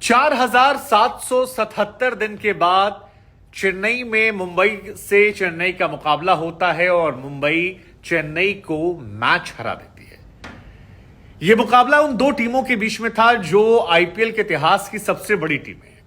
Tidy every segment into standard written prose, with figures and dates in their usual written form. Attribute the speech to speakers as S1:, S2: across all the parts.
S1: 4,777 दिन के बाद चेन्नई में मुंबई से चेन्नई का मुकाबला होता है और मुंबई चेन्नई को मैच हरा देती है। यह मुकाबला उन दो टीमों के बीच में था जो आईपीएल के इतिहास की सबसे बड़ी टीमें हैं।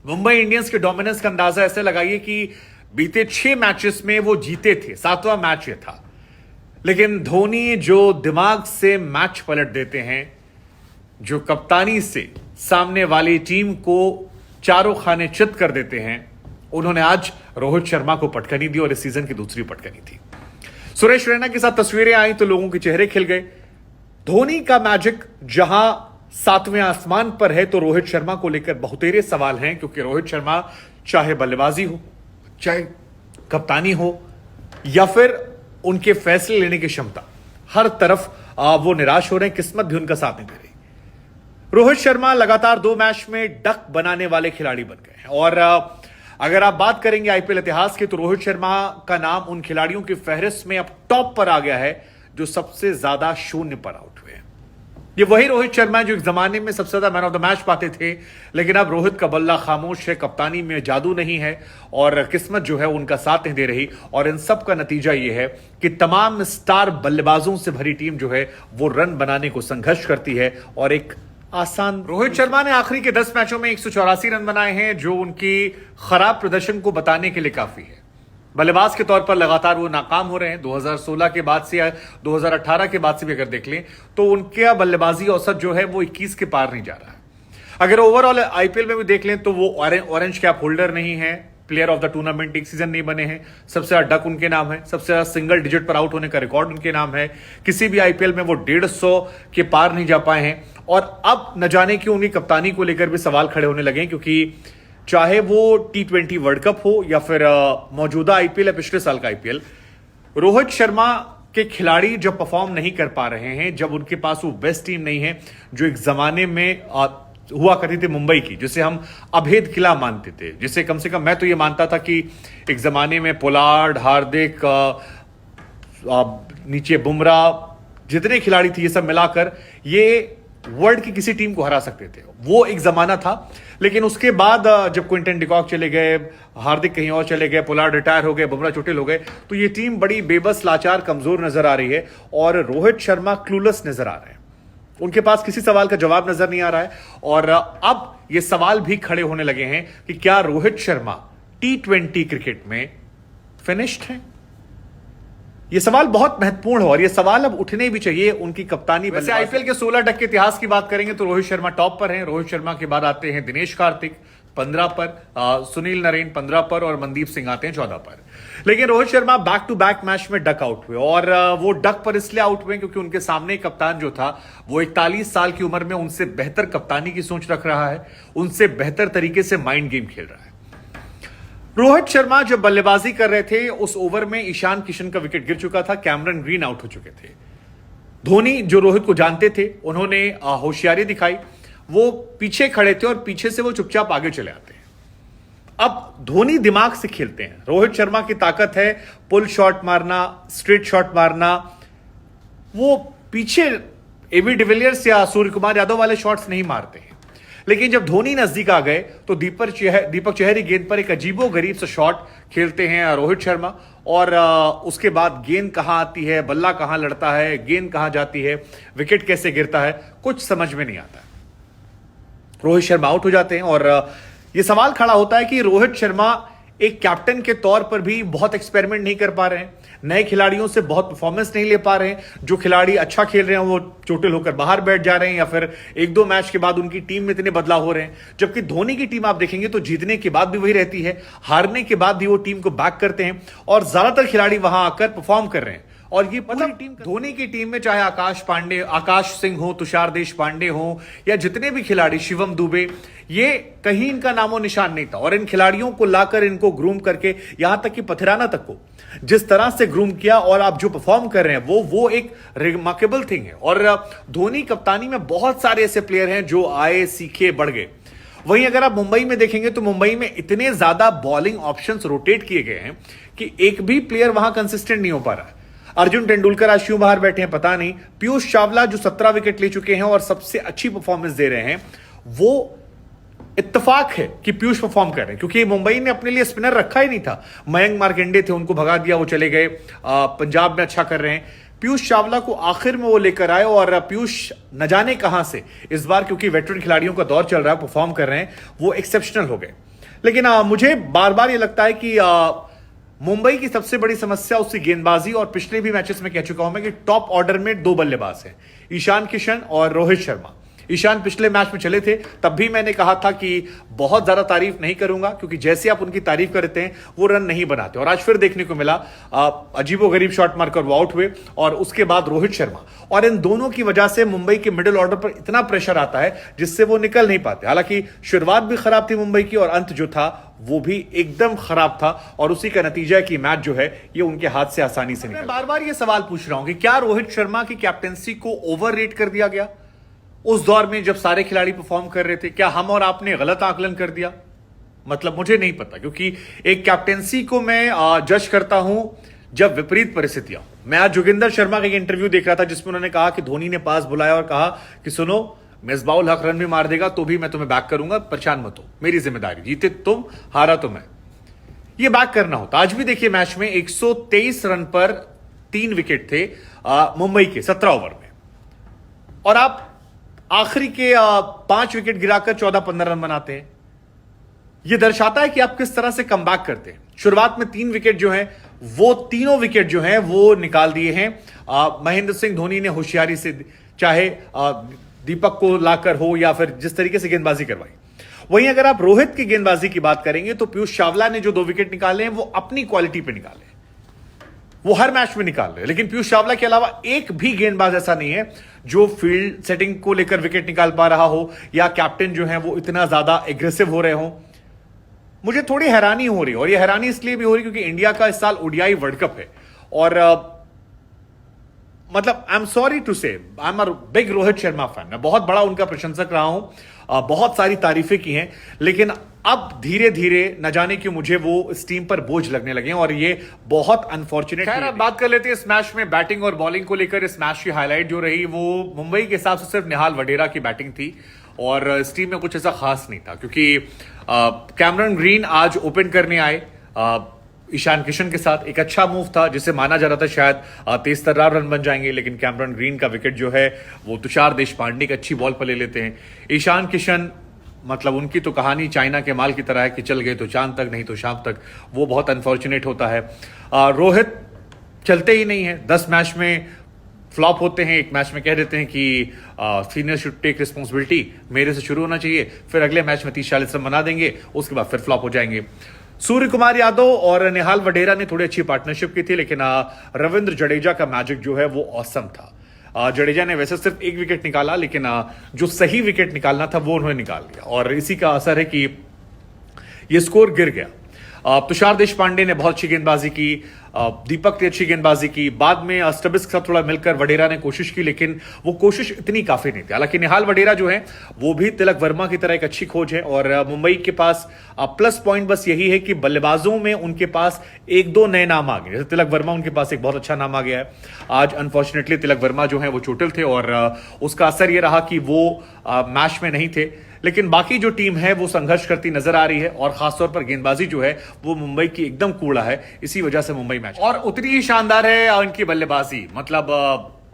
S1: मुंबई इंडियंस के डोमिनेंस का अंदाजा ऐसे लगाइए कि बीते 6 मैचेस में वो जीते थे, 7वां मैच यह था। लेकिन धोनी जो दिमाग से मैच पलट देते हैं, जो कप्तानी से सामने वाली टीम को चारों खाने चित कर देते हैं, उन्होंने आज रोहित शर्मा को पटकनी दी और इस सीजन की दूसरी पटकनी थी। सुरेश रैना के साथ तस्वीरें आई तो लोगों के चेहरे खिल गए। धोनी का मैजिक जहां 7वें आसमान पर है तो रोहित शर्मा को लेकर बहुतेरे सवाल हैं, क्योंकि रोहित शर्मा चाहे बल्लेबाजी हो, चाहे कप्तानी हो, या फिर उनके फैसले लेने की क्षमता, हर तरफ वो निराश हो रहे हैं। किस्मत भी उनका साथ नहीं दे रही। रोहित शर्मा लगातार 2 मैच में डक बनाने वाले खिलाड़ी बन गए हैं और अगर आप बात करेंगे आईपीएल इतिहास की तो रोहित शर्मा का नाम उन खिलाड़ियों की फहरिस्त में अब टॉप पर आ गया है जो सबसे ज्यादा शून्य पर आउट हुए हैं। ये वही रोहित शर्मा जो एक जमाने में सबसे ज्यादा मैन ऑफ द मैच पाते थे, लेकिन अब रोहित का बल्ला खामोश है, कप्तानी में जादू नहीं है और किस्मत जो है उनका साथ नहीं दे रही। और इन सब का नतीजा यह है कि तमाम स्टार बल्लेबाजों से भरी टीम जो है वो रन बनाने को संघर्ष करती है और एक आसान। रोहित शर्मा ने आखिरी के 10 मैचों में 184 रन बनाए हैं, जो उनकी खराब प्रदर्शन को बताने के लिए काफी है। बल्लेबाज के तौर पर लगातार वो नाकाम हो रहे हैं। 2016 के बाद से या 2018 के बाद से भी अगर देख लें तो उनके बल्लेबाजी औसत जो है वो 21 के पार नहीं जा रहा है। अगर ओवरऑल आईपीएल में भी देख लें तो वो ऑरेंज कैप होल्डर नहीं है, प्लेयर ऑफ द टूर्नामेंट एक सीजन नहीं बने हैं, सबसे ज्यादा डक उनके नाम है, सबसे ज्यादा सिंगल डिजिट पर आउट होने का रिकॉर्ड उनके नाम है। किसी भी आईपीएल में वो 150 के पार नहीं जा पाए हैं और अब न जाने क्यों उनकी कप्तानी को लेकर भी सवाल खड़े होने लगे, क्योंकि चाहे वो T20 वर्ल्ड कप हो या फिर मौजूदा आईपीएल या पिछले साल का आईपीएल, रोहित शर्मा के खिलाड़ी जब परफॉर्म नहीं कर पा रहे हैं, जब उनके पास वो बेस्ट टीम नहीं है जो एक जमाने में हुआ करती थी मुंबई की, जिसे हम अभेद किला मानते थे, जिसे कम से कम मैं तो ये मानता था कि एक जमाने में पोलार्ड, हार्दिक, नीचे बुमराह, जितने खिलाड़ी थे ये सब मिलाकर ये वर्ल्ड की किसी टीम को हरा सकते थे। वो एक जमाना था। लेकिन उसके बाद जब क्विंटन डिकॉक चले गए, हार्दिक कहीं और चले गए, पोलार्ड रिटायर हो गए, बुमराह चोटिल हो गए, तो ये टीम बड़ी बेबस, लाचार, कमजोर नजर आ रही है और रोहित शर्मा क्लूलेस नजर आ रहे हैं। उनके पास किसी सवाल का जवाब नजर नहीं आ रहा है और अब ये सवाल भी खड़े होने लगे हैं कि क्या रोहित शर्मा T20 क्रिकेट में फिनिश्ड है। यह सवाल बहुत महत्वपूर्ण है और यह सवाल अब उठने भी चाहिए उनकी कप्तानी। वैसे आईपीएल के 16 डक के इतिहास की बात करेंगे तो रोहित शर्मा टॉप पर हैं। रोहित शर्मा के बाद आते हैं दिनेश कार्तिक 15 पर, सुनील नरेन 15 पर और मनदीप सिंह आते हैं 14 पर। लेकिन Rohit Sharma back to back match में डक आउट हुए और वो डक पर इसलिए आउट हुए क्योंकि उनके सामने कप्तान जो था वो 41 साल की उम्र में उनसे बेहतर कप्तानी की सोच रख रहा है, उनसे बेहतर तरीके से माइंड गेम खेल रहा है। रोहित शर्मा जब बल्लेबाजी कर रहे थे उस ओवर में ईशान किशन का विकेट गिर चुका था, कैमरन ग्रीन आउट हो चुके थे। धोनी जो रोहित को जानते थे उन्होंने होशियारी दिखाई, वो पीछे खड़े थे और पीछे से वो चुपचाप आगे चले आते हैं। अब धोनी दिमाग से खेलते हैं। रोहित शर्मा की ताकत है पुल शॉट मारना, स्ट्रेट शॉट मारना, वो पीछे एबी डिविलियर्स या सूर्य कुमार यादव वाले शॉट्स नहीं मारते हैं। लेकिन जब धोनी नजदीक आ गए तो दीपक चहरी गेंद पर एक अजीबो गरीब सा शॉट खेलते हैं रोहित शर्मा और उसके बाद गेंद कहां आती है, बल्ला कहां लड़ता है, गेंद कहां जाती है, विकेट कैसे गिरता है, कुछ समझ में नहीं आता। रोहित शर्मा आउट हो जाते हैं और यह सवाल खड़ा होता है कि रोहित शर्मा एक कैप्टन के तौर पर भी बहुत एक्सपेरिमेंट नहीं कर पा रहे हैं, नए खिलाड़ियों से बहुत परफॉर्मेंस नहीं ले पा रहे हैं। जो खिलाड़ी अच्छा खेल रहे हैं वो चोटिल होकर बाहर बैठ जा रहे हैं या फिर 1-2 मैच के बाद उनकी टीम में इतने बदलाव हो रहे हैं। जबकि धोनी की टीम आप देखेंगे तो जीतने के बाद भी वही रहती है, हारने के बाद भी वो टीम को बैक करते हैं और ज्यादातर खिलाड़ी वहां आकर परफॉर्म कर रहे हैं। और ये पूरी टीम, धोनी की टीम में चाहे आकाश सिंह हो, तुषार देशपांडे हो या जितने भी खिलाड़ी, शिवम दुबे, ये कहीं इनका नामो निशान नहीं था। और इन खिलाड़ियों को लाकर इनको ग्रूम करके यहां तक कि पथिराना तक को जिस तरह से ग्रूम किया और आप जो परफॉर्म कर रहे हैं वो एक रिमार्केबल थिंग है। और धोनी कप्तानी में बहुत सारे ऐसे प्लेयर हैं जो आए, सीखे, बढ़ गए। वहीं अगर आप मुंबई में देखेंगे तो मुंबई में इतने ज्यादा बॉलिंग ऑप्शंस रोटेट किए गए हैं कि एक भी प्लेयर वहां कंसिस्टेंट नहीं हो पा रहा है। अर्जुन तेंदुलकर आज क्यों बाहर बैठे हैं पता नहीं। पीयूष चावला जो 17 विकेट ले चुके हैं और सबसे अच्छी परफॉर्मेंस दे रहे हैं, वो इत्तेफाक है कि पीयूष परफॉर्म कर रहे हैं, क्योंकि मुंबई ने अपने लिए स्पिनर रखा ही नहीं था। मयंक मार्कंडे थे, उनको भगा दिया, वो चले गए। पंजाब में अच्छा कर रहे हैं। पीयूष चावला को आखिर में वो लेकर आए और पीयूष न जाने कहां से इस बार, क्योंकि वेटरन खिलाड़ियों का दौर चल रहा है, परफॉर्म कर रहे हैं, वो एक्सेप्शनल हो गए। लेकिन मुझे बार बार ये लगता है कि मुंबई की सबसे बड़ी समस्या उसकी गेंदबाजी, और पिछले भी मैचेस में कह चुका हूं मैं कि टॉप ऑर्डर में 2 बल्लेबाज हैं, ईशान किशन और रोहित शर्मा। ईशान पिछले मैच में चले थे, तब भी मैंने कहा था कि बहुत ज्यादा तारीफ नहीं करूंगा, क्योंकि जैसे आप उनकी तारीफ करते हैं वो रन नहीं बनाते। और आज फिर देखने को मिला, अजीबोगरीब शॉट मारकर वो आउट हुए, और उसके बाद रोहित शर्मा, और इन दोनों की वजह से मुंबई के मिडिल ऑर्डर पर इतना प्रेशर आता है जिससे वो निकल नहीं पाते। हालांकि शुरुआत भी खराब थी मुंबई की, और अंत जो था वो भी एकदम खराब था, और उसी का नतीजा है कि मैच जो है ये उनके हाथ से आसानी से निकला। मैं बार बार ये सवाल पूछ रहा हूं कि क्या रोहित शर्मा की कैप्टेंसी को ओवर रेट कर दिया गया उस दौर में जब सारे खिलाड़ी परफॉर्म कर रहे थे? क्या हम और आपने गलत आकलन कर दिया? मतलब मुझे नहीं पता, क्योंकि एक कैप्टेंसी को मैं जज करता हूं जब विपरीत परिस्थितियां। मैं आज जोगिंदर शर्मा का एक इंटरव्यू देख रहा था जिसमें उन्होंने कहा कि धोनी ने पास बुलाया और कहा कि सुनो, मिसबाउल हक रन भी मार देगा तो भी मैं तुम्हें बैक करूंगा, परेशान मत हो, मेरी जिम्मेदारी, जीते तुम, हारा तो मैं। ये बैक करना होता। आज भी देखिए मैच में 123 रन पर 3 विकेट थे मुंबई के 17 ओवर में, और आप आखिरी के 5 विकेट गिराकर 14-15 रन बनाते हैं। यह दर्शाता है कि आप किस तरह से कमबैक करते हैं। शुरुआत में 3 विकेट जो हैं, वो तीनों विकेट जो हैं वो निकाल दिए हैं महेंद्र सिंह धोनी ने होशियारी से, चाहे दीपक को लाकर हो या फिर जिस तरीके से गेंदबाजी करवाई। वहीं अगर आप रोहित की गेंदबाजी की बात करेंगे तो पीयूष चावला ने जो 2 विकेट निकाले हैं वो अपनी क्वालिटी पे निकाले, वो हर मैच में निकाल रहे हैं। लेकिन पीयूष चावला के अलावा एक भी गेंदबाज ऐसा नहीं है जो फील्ड सेटिंग को लेकर विकेट निकाल पा रहा हो, या कैप्टन जो है वो इतना ज्यादा एग्रेसिव हो रहे हो। मुझे थोड़ी हैरानी हो रही है, और ये हैरानी इसलिए भी हो रही क्योंकि इंडिया का इस साल ओडीआई वर्ल्ड कप है, और मतलब आई एम सॉरी टू से, I am a big Rohit Sharma fan, मैं बहुत बड़ा उनका प्रशंसक रहा हूं, बहुत सारी तारीफें की हैं, लेकिन अब धीरे धीरे न जाने क्यों मुझे वो इस टीम पर बोझ लगने लगे हैं, और ये बहुत अनफॉर्चुनेट। खैर, अब बात कर लेते हैं इस मैच में बैटिंग और बॉलिंग को लेकर। इस मैच की हाईलाइट जो रही वो मुंबई के हिसाब से सिर्फ निहाल वडेरा की बैटिंग थी, और इस टीम में कुछ ऐसा खास नहीं था, क्योंकि कैमरन ग्रीन आज ओपन करने आए ईशान किशन के साथ। एक अच्छा मूव था जिसे माना जा रहा था शायद तेज तर्रार रन बन जाएंगे, लेकिन कैमरन ग्रीन का विकेट जो है वो तुषार देशपांडे की अच्छी बॉल पर ले लेते हैं। ईशान किशन, मतलब उनकी तो कहानी चाइना के माल की तरह है कि चल गए तो चांद तक, नहीं तो शाम तक, वो बहुत अनफॉर्चुनेट होता है। रोहित चलते ही नहीं है, 10 मैच में फ्लॉप होते हैं। एक मैच में कह देते हैं कि सीनियर शुड टेक रिस्पॉन्सिबिलिटी, मेरे से शुरू होना चाहिए, फिर अगले मैच में 30-40 रन बना देंगे, उसके बाद फिर फ्लॉप हो जाएंगे। सूर्य कुमार यादव और निहाल वडेरा ने थोड़ी अच्छी पार्टनरशिप की थी, लेकिन रविंद्र जडेजा का मैजिक जो है वो ऑसम था। जडेजा ने वैसे सिर्फ 1 विकेट निकाला, लेकिन जो सही विकेट निकालना था वो उन्होंने निकाल दिया, और इसी का असर है कि ये स्कोर गिर गया। तुषार देशपांडे ने बहुत अच्छी गेंदबाजी की, दीपक ने अच्छी गेंदबाजी की, बाद में स्टबिस के साथ थोड़ा मिलकर वडेरा ने कोशिश की, लेकिन वो कोशिश इतनी काफी नहीं थी। हालांकि निहाल वडेरा जो है वो भी तिलक वर्मा की तरह एक अच्छी खोज है, और मुंबई के पास प्लस पॉइंट बस यही है कि बल्लेबाजों में उनके पास 1-2 नए नाम आ गए। जैसे तिलक वर्मा, उनके पास एक बहुत अच्छा नाम आ गया है। आज अनफॉर्चुनेटली तिलक वर्मा जो है वो चोटिल थे, और उसका असर ये रहा कि वो मैच में नहीं थे। लेकिन बाकी जो टीम है वो संघर्ष करती नजर आ रही है, और खासतौर पर गेंदबाजी जो है वो मुंबई की एकदम कूड़ा है। इसी वजह से मुंबई मैच, और उतनी ही शानदार है उनकी बल्लेबाजी। मतलब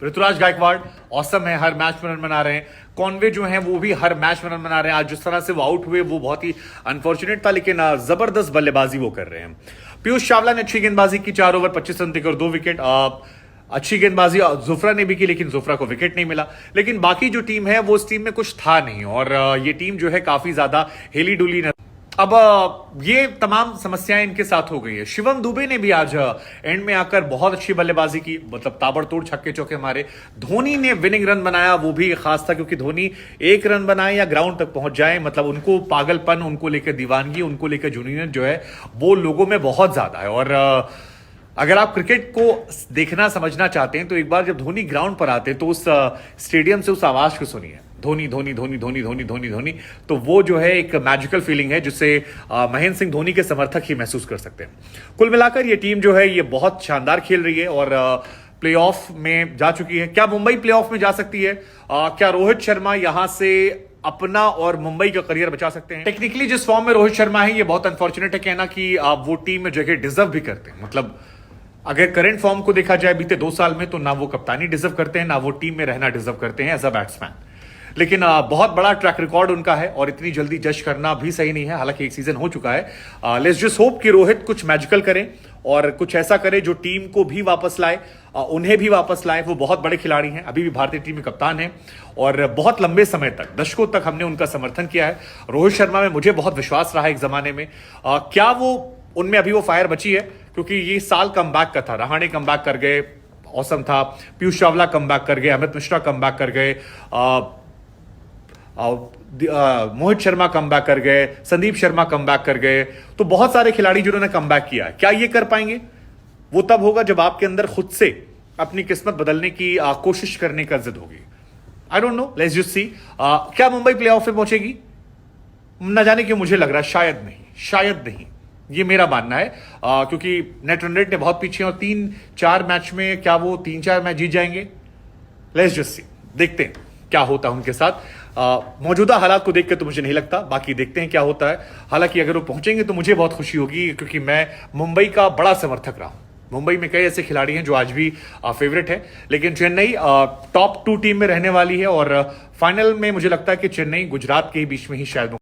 S1: ऋतुराज गायकवाड़ औसम है, हर मैच में रन बना रहे हैं। कॉनवे जो है वो भी हर मैच में रन बना रहे हैं। आज जिस तरह से वो आउट हुए वो बहुत ही अनफॉर्चुनेट था, लेकिन जबरदस्त बल्लेबाजी वो कर रहे हैं। पीयूष चावला ने अच्छी गेंदबाजी की, 4 ओवर 25 रन देकर 2 विकेट। अच्छी गेंदबाजी जुफरा ने भी की, लेकिन जुफरा को विकेट नहीं मिला। लेकिन बाकी जो टीम है वो इस टीम में कुछ था नहीं, और ये टीम जो है काफी ज्यादा हेली डुली। अब ये तमाम समस्याएं इनके साथ हो गई है। शिवम दुबे ने भी आज एंड में आकर बहुत अच्छी बल्लेबाजी की, मतलब ताबड़तोड़ छक्के चौके मारे। धोनी ने विनिंग रन बनाया, वो भी खास था, क्योंकि धोनी 1 रन बनाए या ग्राउंड तक पहुंच जाए, मतलब उनको पागलपन, उनको लेकर दीवानगी, उनको लेकर जुनून जो है वो लोगों में बहुत ज्यादा है। और अगर आप क्रिकेट को देखना समझना चाहते हैं तो एक बार जब धोनी ग्राउंड पर आते हैं तो उस स्टेडियम से उस आवाज को सुनिए, धोनी धोनी धोनी धोनी धोनी धोनी धोनी। तो वो जो है एक मैजिकल फीलिंग है जिससे महेंद्र सिंह धोनी के समर्थक ही महसूस कर सकते हैं। कुल मिलाकर ये टीम जो है ये बहुत शानदार खेल रही है, और प्लेऑफ में जा चुकी है। क्या मुंबई प्लेऑफ में जा सकती है? क्या रोहित शर्मा यहां से अपना और मुंबई का करियर बचा सकते हैं। टेक्निकली जिस फॉर्म में रोहित शर्मा है, ये बहुत अनफॉर्चुनेट है कहना कि वो टीम में जगह डिजर्व भी करते हैं। मतलब अगर करंट फॉर्म को देखा जाए बीते 2 साल में, तो ना वो कप्तानी डिजर्व करते हैं, ना वो टीम में रहना डिजर्व करते हैं एज अ बैट्समैन। लेकिन बहुत बड़ा ट्रैक रिकॉर्ड उनका है और इतनी जल्दी जज करना भी सही नहीं है। हालांकि एक सीजन हो चुका है। लेट्स जस्ट होप कि रोहित कुछ मैजिकल करें और कुछ ऐसा करे जो टीम को भी वापस लाए, उन्हें भी वापस लाए। वो बहुत बड़े खिलाड़ी हैं, अभी भी भारतीय टीम में कप्तान हैं और बहुत लंबे समय तक, दशकों तक हमने उनका समर्थन किया है। रोहित शर्मा में मुझे बहुत विश्वास रहा एक जमाने में। क्या वो उनमें अभी वो फायर बची है? क्योंकि ये साल कमबैक का था। रहाणे कमबैक कर गए, औसम था। पीयूष चावला कमबैक कर गए, अमित मिश्रा कमबैक कर गए, मोहित शर्मा कमबैक कर गए, संदीप शर्मा कमबैक कर गए। तो बहुत सारे खिलाड़ी जिन्होंने कमबैक किया है। क्या ये कर पाएंगे? वो तब होगा जब आपके अंदर खुद से अपनी किस्मत बदलने की कोशिश करने का जिद होगी। I don't know, let's just see. क्या मुंबई प्लेऑफ में पहुंचेगी? न जाने क्यों मुझे लग रहा है शायद नहीं, शायद नहीं। ये मेरा मानना है क्योंकि नेट रन रेट ने बहुत पीछे और 3-4 मैच में क्या वो 3-4 मैच जीत जाएंगे? लेट्स जस्ट सी, देखते हैं क्या होता है उनके साथ। मौजूदा हालात को देखकर तो मुझे नहीं लगता, बाकी देखते हैं क्या होता है। हालांकि अगर वो पहुंचेंगे तो मुझे बहुत खुशी होगी क्योंकि मैं मुंबई का बड़ा समर्थक रहा हूं। मुंबई में कई ऐसे खिलाड़ी हैं जो आज भी फेवरेट है, लेकिन चेन्नई टॉप 2 टीम में रहने वाली है और फाइनल में मुझे लगता है कि चेन्नई गुजरात के बीच में ही शायद